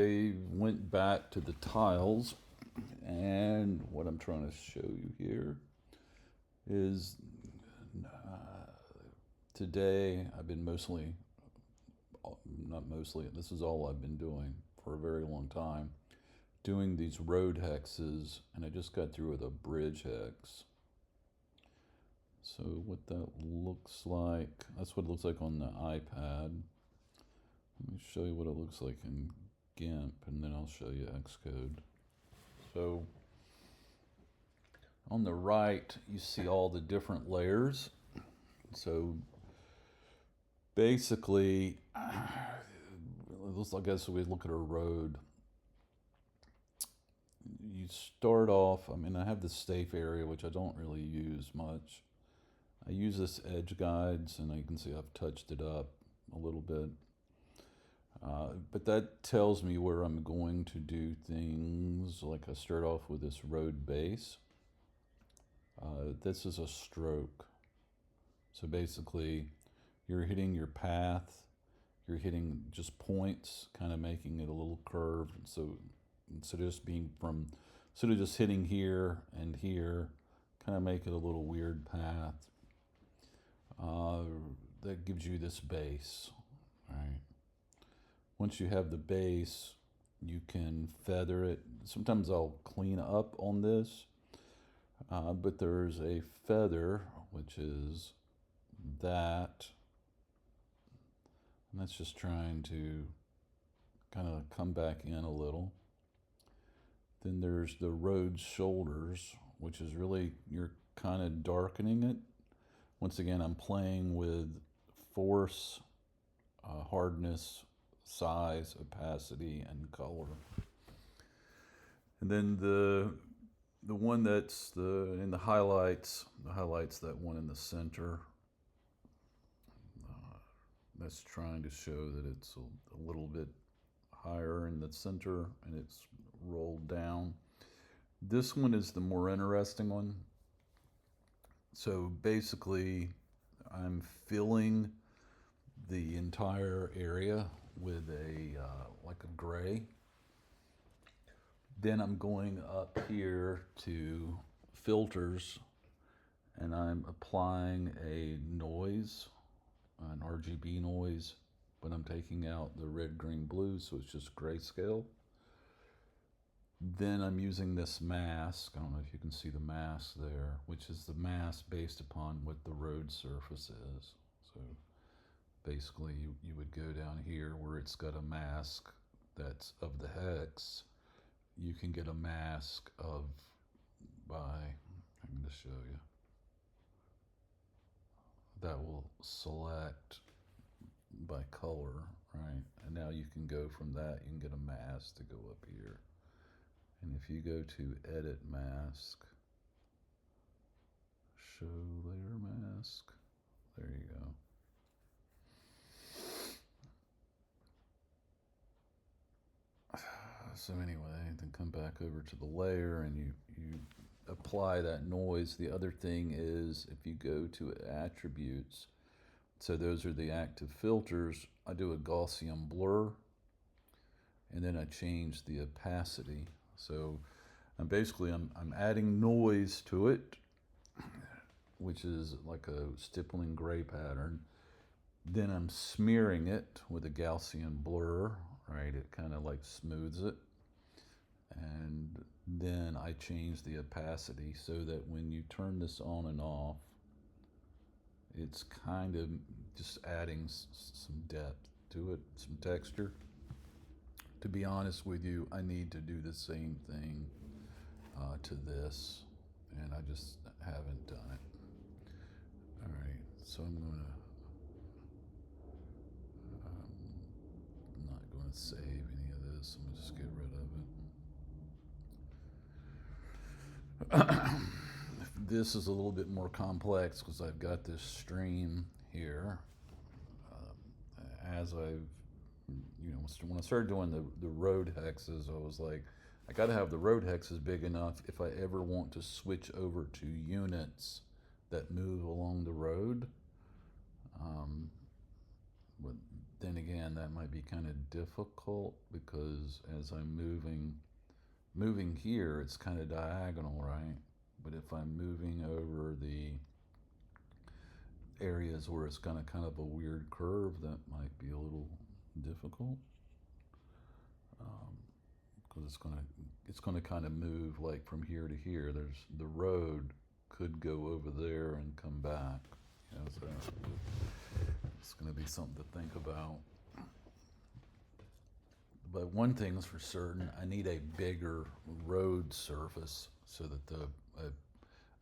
I went back to the tiles, and what I'm trying to show you here is today I've been mostly, not mostly, this is all I've been doing for a very long time, doing these road hexes, and I just got through with a bridge hex. So what that looks like, that's what it looks like on the iPad. Let me show you what it looks like in GIMP, and then I'll show you Xcode. So on the right, you see all the different layers. So basically, I guess we look at a road. You start off, I have this safe area, which I don't really use much. I use this edge guides, and you can see I've touched it up a little bit. But that tells me where I'm going to do things. Like I start off with this road base. This is a stroke. So basically, you're hitting your path, you're hitting just points, kind of making it a little curved. So instead of just hitting here and here, kind of make it a little weird path. That gives you this base, right? Once you have the base, you can feather it. Sometimes I'll clean up on this, but there's a feather, which is that, and that's just trying to kind of come back in a little. Then there's the road shoulders, which is really, you're kind of darkening it. Once again, I'm playing with force, hardness, size, opacity, and color. And then the one that's in the highlights, that one in the center, that's trying to show that it's a little bit higher in the center and it's rolled down. This one is the more interesting one. So basically, I'm filling the entire area with like a gray. Then I'm going up here to filters, and I'm applying a noise, an RGB noise, but I'm taking out the red, green, blue, so it's just grayscale. Then I'm using this mask. I don't know if you can see the mask there, which is the mask based upon what the road surface is. So basically, you would go down here where it's got a mask that's of the hex. You can get a mask I'm going to show you. That will select by color, right? And now you can go from that, you can get a mask to go up here. And if you go to edit mask, show layer mask, there you go. So anyway, then come back over to the layer and you apply that noise. The other thing is if you go to attributes, so those are the active filters, I do a Gaussian blur and then I change the opacity. So I'm adding noise to it, which is like a stippling gray pattern. Then I'm smearing it with a Gaussian blur, right? It kind of like smooths it. And then I change the opacity so that when you turn this on and off, it's kind of just adding some depth to it, some texture. To be honest with you, I need to do the same thing to this, and I just haven't done it. All right, so I'm not going to save any of this. I'm going to just get rid of it. This is a little bit more complex because I've got this stream here. As I've, when I started doing the road hexes, I was like, I got to have the road hexes big enough if I ever want to switch over to units that move along the road. But then again, that might be kind of difficult because as I'm moving here, it's kind of diagonal, right? But if I'm moving over the areas where it's kind of a weird curve, that might be a little difficult because it's gonna kind of move like from here to here. There's the road could go over there and come back. So it's gonna be something to think about. But one thing's for certain, I need a bigger road surface so that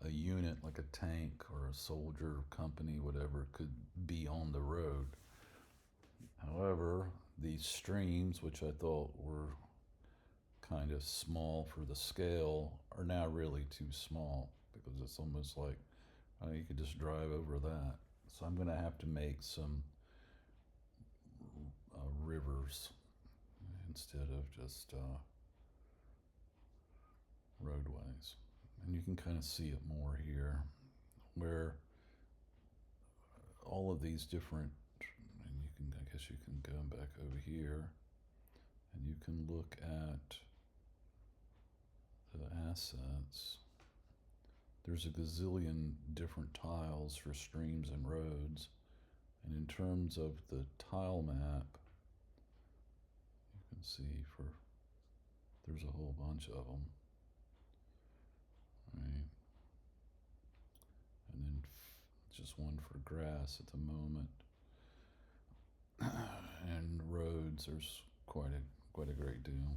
a unit like a tank or a soldier company, whatever, could be on the road. However, these streams, which I thought were kind of small for the scale, are now really too small because it's almost like you could just drive over that. So I'm going to have to make some rivers instead of just roadways. And you can kind of see it more here, where all of these different, and I guess you can go back over here, and you can look at the assets. There's a gazillion different tiles for streams and roads, and in terms of the tile map, you can see there's a whole bunch of them, right? And then just one for grass at the moment. And roads, there's quite a great deal.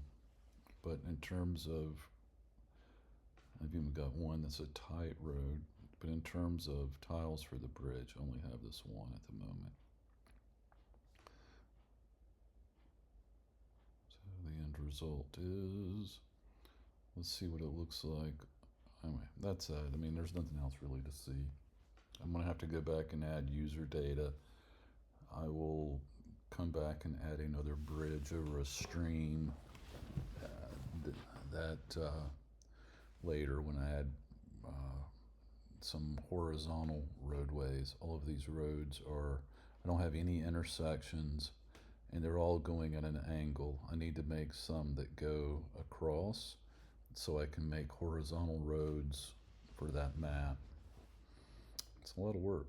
But in terms of, I've even got one that's a tight road, but in terms of tiles for the bridge, I only have this one at the moment. So the end result is, let's see what it looks like. Anyway, that's it. I mean, there's nothing else really to see. I'm going to have to go back and add user data. I will come back and add another bridge over a stream later when I add some horizontal roadways. All of these roads I don't have any intersections and they're all going at an angle. I need to make some that go across so I can make horizontal roads for that map. It's a lot of work.